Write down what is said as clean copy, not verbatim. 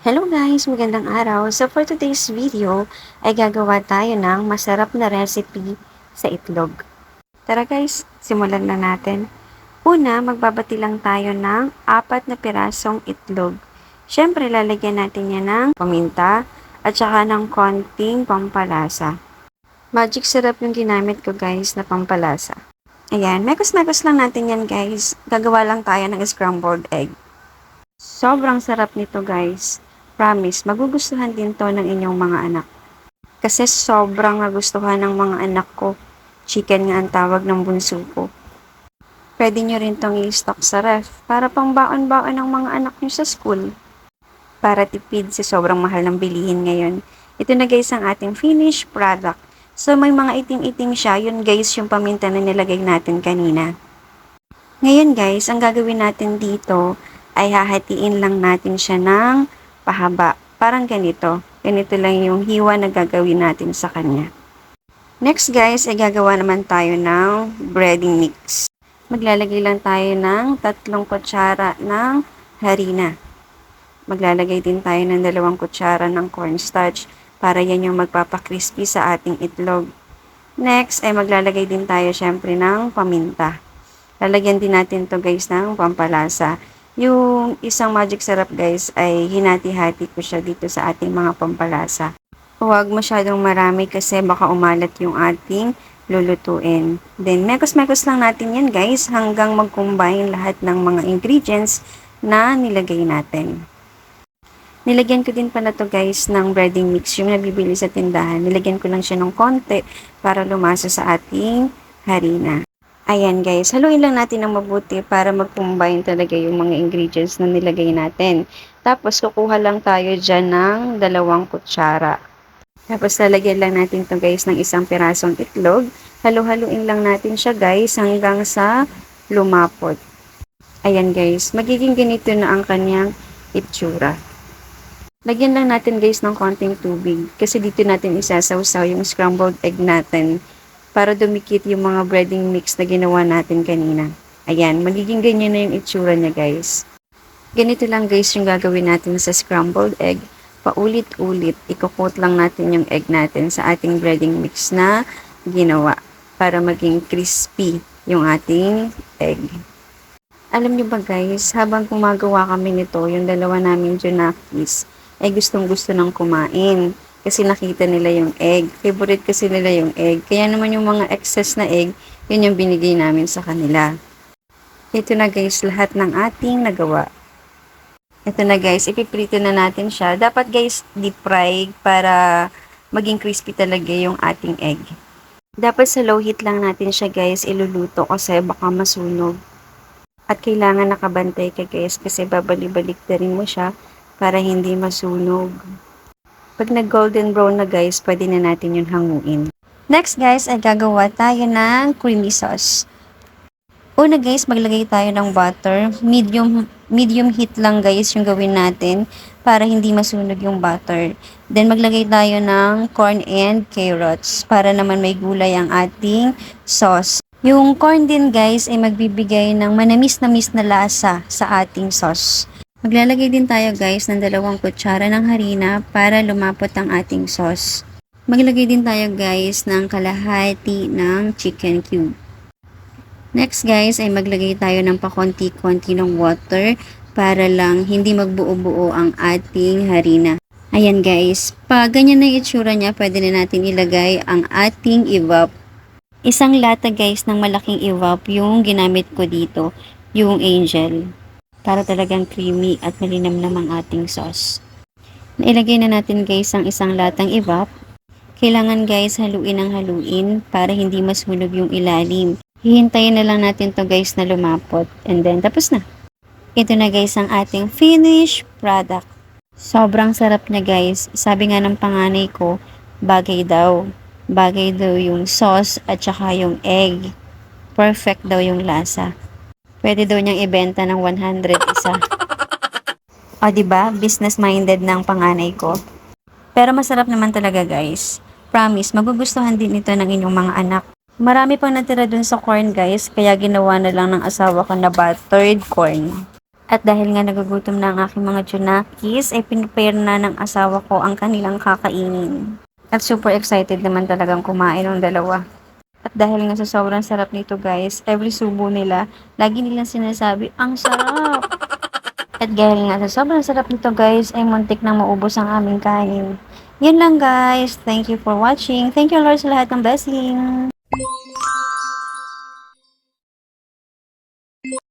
Hello guys! Magandang araw! So for today's video ay gagawa tayo ng masarap na recipe sa itlog. Tara guys, simulan na natin. Una, magbabati lang tayo ng 4 na pirasong itlog. Siyempre, lalagyan natin yan ng paminta at saka ng konting pampalasa. Magic syrup yung ginamit ko guys na pampalasa. Ayan, mekos-mekos lang natin yan guys. Gagawa lang tayo ng scrambled egg. Sobrang sarap nito guys. Promise, magugustuhan din to ng inyong mga anak. Kasi sobrang nagustuhan ng mga anak ko. Chicken nga ang tawag ng bunso ko. Pwede nyo rin tong i-stock sa ref para pang baon-baon ng mga anak nyo sa school. Para tipid sa sobrang mahal ng bilihin ngayon. Ito na guys ang ating finished product. So may mga itim-itim siya. Yun guys yung paminta na nilagay natin kanina. Ngayon guys, ang gagawin natin dito ay hahatiin lang natin siya ng pahaba. Parang ganito. Ganito lang yung hiwa na gagawin natin sa kanya. Next guys, ay gagawa naman tayo ng breading mix. Maglalagay lang tayo ng 3 kutsara ng harina. Maglalagay din tayo ng 2 kutsara ng cornstarch para yan yung magpapakrispy sa ating itlog. Next, ay maglalagay din tayo syempre ng paminta. Lalagyan din natin to guys ng pampalasa. Yung isang magic syrup guys ay hinati-hati ko siya dito sa ating mga pampalasa. Huwag masyadong marami kasi baka umalat yung ating lulutuin. Then mekos-mekos lang natin yan guys hanggang mag-combine lahat ng mga ingredients na nilagay natin. Nilagyan ko din pala to guys ng breading mix yung nabibili sa tindahan. Nilagyan ko lang siya ng konti para lumasa sa ating harina. Ayan guys, haluin lang natin ng mabuti para mag-combine talaga yung mga ingredients na nilagay natin. Tapos kukuha lang tayo dyan ng 2 kutsara. Tapos lalagyan lang natin to guys ng 1 pirasong itlog. Halu-haluin lang natin siya guys hanggang sa lumapot. Ayan guys, magiging ganito na ang kanyang itsura. Lagyan lang natin guys ng konting tubig kasi dito natin isasawsaw yung scrambled egg natin para dumikit yung mga breading mix na ginawa natin kanina. Ayan, magiging ganyan na yung itsura niya guys. Ganito lang guys yung gagawin natin sa scrambled egg. Paulit-ulit, ikukot lang natin yung egg natin sa ating breading mix na ginawa para maging crispy yung ating egg. Alam niyo ba guys, habang gumagawa kami nito, yung dalawa namin junakis, ay gustong-gusto ng kumain. Kasi nakita nila yung egg. Favorite kasi nila yung egg. Kaya naman yung mga excess na egg, yun yung binigay namin sa kanila. Ito na guys, lahat ng ating nagawa. Ito na guys, ipiprito na natin siya. Dapat guys, deep fry para maging crispy talaga yung ating egg. Dapat sa low heat lang natin siya guys iluluto kasi baka masunog. At kailangan nakabantay ka guys kasi babalik-balik na rin mo siya para hindi masunog. Pag nag-golden brown na guys, pwede na natin yun hanguin. Next guys, ay gagawa tayo ng creamy sauce. Una guys, maglagay tayo ng butter. Medium heat lang guys yung gawin natin para hindi masunog yung butter. Then maglagay tayo ng corn and carrots para naman may gulay ang ating sauce. Yung corn din guys ay magbibigay ng manamis-namis na lasa sa ating sauce. Maglalagay din tayo guys ng 2 kutsara ng harina para lumapot ang ating sauce. Maglagay din tayo guys ng kalahati ng chicken cube. Next guys ay maglagay tayo ng pakonti-konti ng water para lang hindi magbuo-buo ang ating harina. Ayan guys, pag ganyan na yung itsura niya, pwede na natin ilagay ang ating evap. Isang lata guys ng malaking evap yung ginamit ko dito, yung angel. Para talagang creamy at malinamnam ang ating sauce. Nailagay na natin guys ang isang latang evap. Kailangan guys haluin ng haluin para hindi masunog yung ilalim. Hihintayin na lang natin to guys na lumapot. And then tapos na. Ito na guys ang ating finished product. Sobrang sarap na guys. Sabi nga ng panganay ko, bagay daw. Bagay daw yung sauce at saka yung egg. Perfect daw yung lasa. Pwede daw niyang ibenta ng 100 isa. O diba, business-minded ng panganay ko. Pero masarap naman talaga guys. Promise, magugustuhan din ito ng inyong mga anak. Marami pang natira dun sa corn guys, kaya ginawa na lang ng asawa ko na buttered corn. At dahil nga nagugutom na ang aking mga junakis, ay pinipare na ng asawa ko ang kanilang kakainin. At super excited naman talagang kumain ng dalawa. At dahil nga sa sobrang sarap nito guys, every subo nila, lagi nilang sinasabi, ang sarap! At dahil nga sa sobrang sarap nito guys, ay muntik nang maubos ang aming kain. Yun lang guys. Thank you for watching. Thank you Lord sa lahat ng blessing.